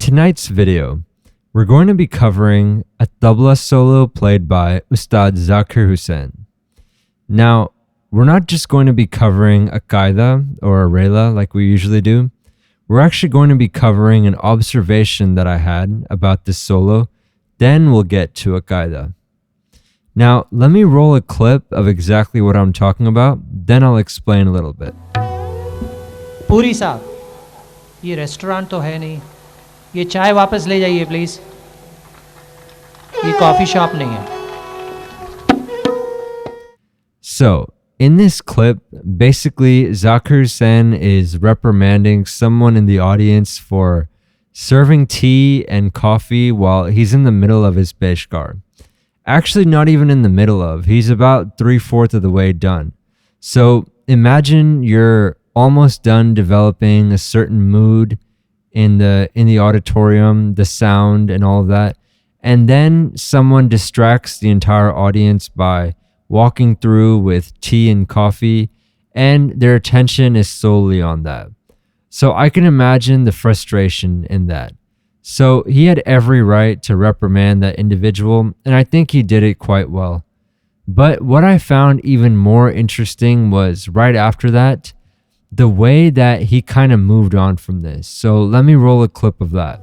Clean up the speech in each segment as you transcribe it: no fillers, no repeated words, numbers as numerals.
tonight's video, we're going to be covering a tabla solo played by Ustad Zakir Hussain. Now, we're not just going to be covering a Kaida or a Rela like we usually do. We're actually going to be covering an observation that I had about this solo. Then we'll get to a Kaida. Now, let me roll a clip of exactly what I'm talking about. Then I'll explain a little bit. पूरी साहब, ये restaurant तो है नहीं. ये चाय वापस ले जाइए प्लीज. ये कॉफी शॉप नहीं है. So, in this clip, basically Zakir Hussain is reprimanding someone in the audience for serving tea and coffee while he's in the middle of his peshkar. Actually, not even in the middle of. He's about 3/4 of the way done. So, imagine you're almost done developing a certain mood in the auditorium, the sound and all of that, and then someone distracts the entire audience by walking through with tea and coffee, and their attention is solely on that. So I can imagine the frustration in that. So he had every right to reprimand that individual, and I think he did it quite well. But what I found even more interesting was right after that, the way that he kind of moved on from this. So let me roll a clip of that.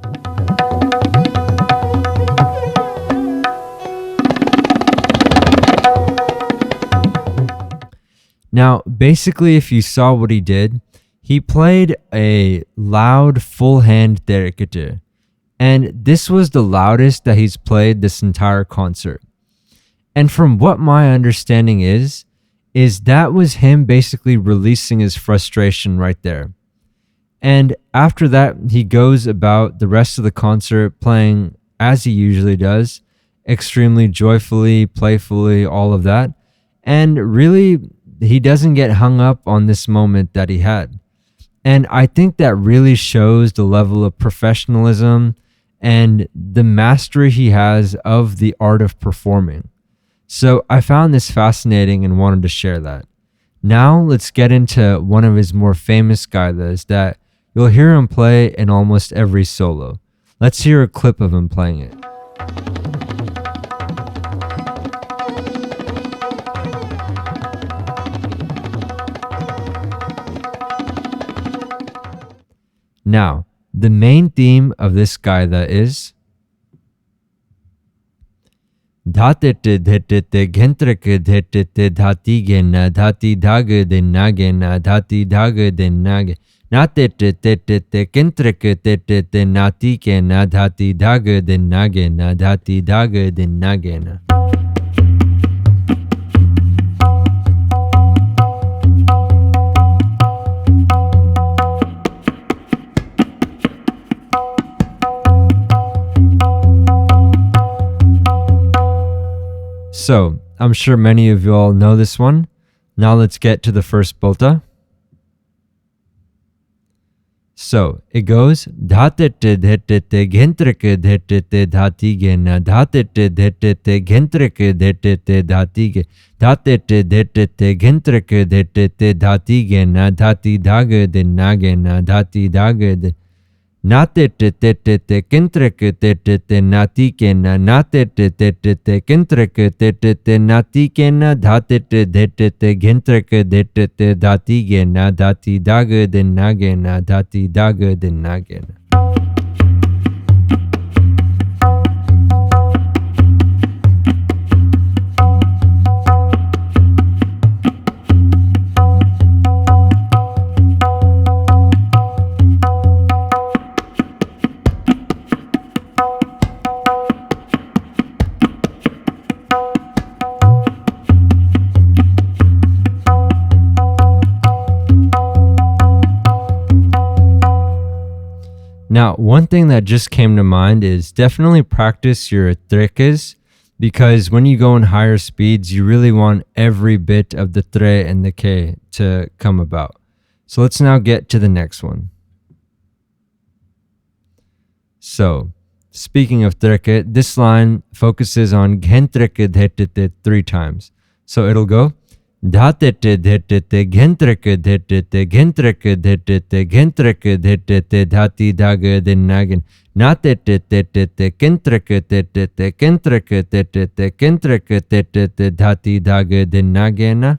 Now, basically, if you saw what he did, he played a loud full hand derekete. And this was the loudest that he's played this entire concert. And from what my understanding is that was him basically releasing his frustration right there. And after that, he goes about the rest of the concert playing as he usually does, extremely joyfully, playfully, all of that. And really, he doesn't get hung up on this moment that he had. And I think that really shows the level of professionalism and the mastery he has of the art of performing. So I found this fascinating and wanted to share that. Now let's get into one of his more famous Kaidas that you'll hear him play in almost every solo. Let's hear a clip of him playing it. Now, the main theme of this Kaida is Dhatete dhetete ghentrake dhetete dhati gena dhati dhage de nagena dhati dhage de nage natete tetete gentrake tetete nati kena dhati dhage de nagena dhati dhage de nagena. So, I'm sure many of you all know this one. Now let's get to the first bolta. So, it goes Dhatete dhetete ghentrake dhetete dhati gena Dhatete dhetete ghentrake dhetete dhati ge Dhatete dhetete ghentrake dhetete dhati gena dhati dhage de nagena dhati dhage de Natete tetete kentreke tetete nati kena natete tetete kentreke tetete nati kena dhatete dhetete gentreke dhetete dhati gena dhati dhage de nagena dhati dhage de nagena. Now, one thing that just came to mind is definitely practice your treques, because when you go in higher speeds, you really want every bit of the tre and the ke to come about. So let's now get to the next one. So, speaking of treque, this line focuses on ghentreke dhetete 3 times. So it'll go Dhatete dhetete gentreke dhetete gentreke dhetete gentreke dhetete dhati dhaga dinagin. Natete tete kentreke tete kentreke tete kentreke tete dhati dhaga dinagena.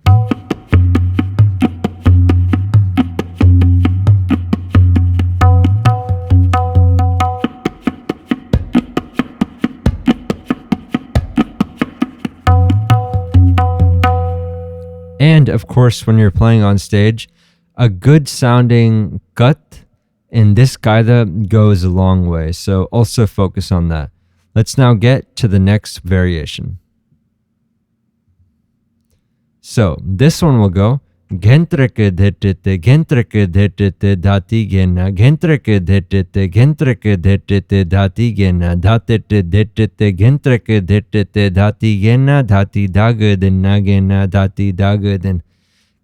And of course, when you're playing on stage, a good sounding cut in this Kaida goes a long way. So also focus on that. Let's now get to the next variation. So this one will go gentreke dhetete gentreke dhetete dhati gena gentreke dhetete gentreke dhetete dhati gena dhatete dhetete gentreke dhetete dhati gena dhati dhaga dinagena dhati dhaga din.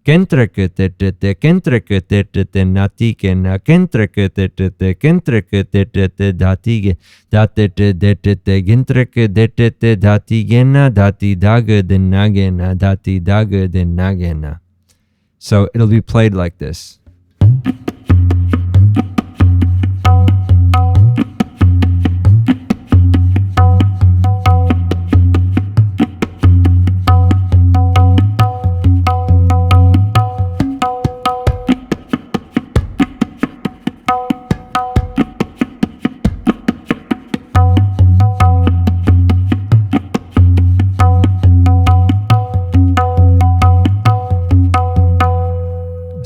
Kentreke tete kentreke tete nati gena kentreke tete kentreke tete dhati ge dhatete dhetete gentreke dhetete dhati gena dhati dhaga dinagena dhati dhaga dinagena. So it'll be played like this.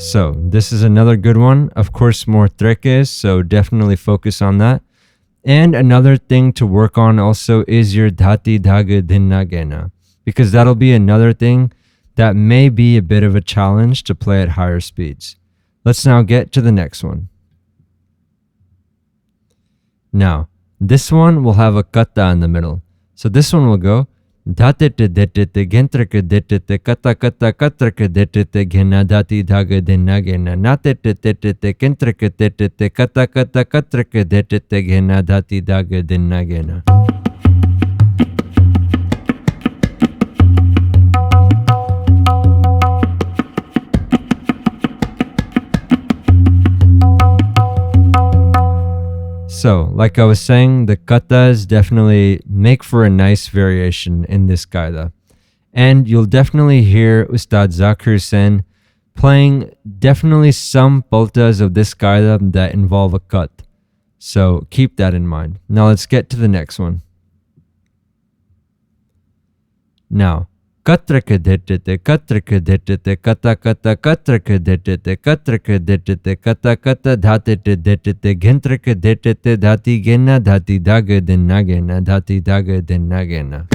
So this is another good one. Of course, more trekes, so definitely focus on that. And another thing to work on also is your dhati dhaga dinagena, because that'll be another thing that may be a bit of a challenge to play at higher speeds. Let's now get to the next one. Now, this one will have a kata in the middle. So this one will go dhatete dhetete gentreke dhetete kata kata katreke dhetete gena dhati dhaga dinagena natete dhetete gentreke dhetete kata kata katreke dhetete gena dhati dhaga dinagena. So, like I was saying, the katas definitely make for a nice variation in this Kaida. And you'll definitely hear Ustad Zakir playing definitely some poltas of this Kaida that involve a cut. So keep that in mind. Now let's get to the next one. Now, katrake dhetete kata kata katrake dhetete kata kata dhatete dhetete gentreke dhetete dhati gena dhati dhaga dinagena dhati dhaga dinagena.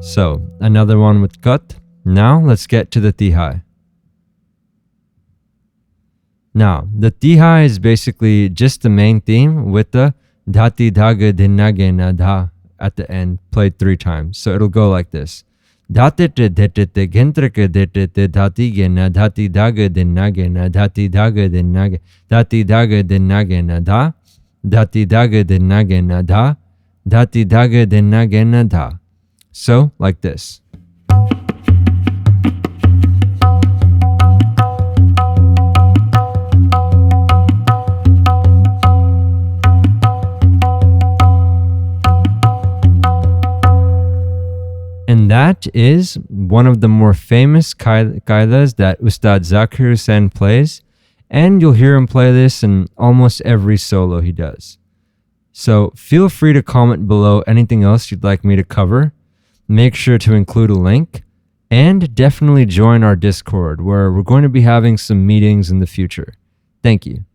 So, another one with cut. Now, let's get to the Tihai. Now, the Tihai is basically just the main theme with the dhati dhaga dinagena dha at the end, played 3 times. So it'll go like this. Dhatete dhetete gentreke dhetete dhati gena dhati dhaga dinagena dhati dhaga dinagena dhati dhaga dinagena dha dhati dhaga dinagena dha dhati dhaga dinagena dha. So, like this. And that is one of the more famous Kaidas that Ustad Zakir plays. And you'll hear him play this in almost every solo he does. So feel free to comment below anything else you'd like me to cover. Make sure to include a link. And definitely join our Discord, where we're going to be having some meetings in the future. Thank you.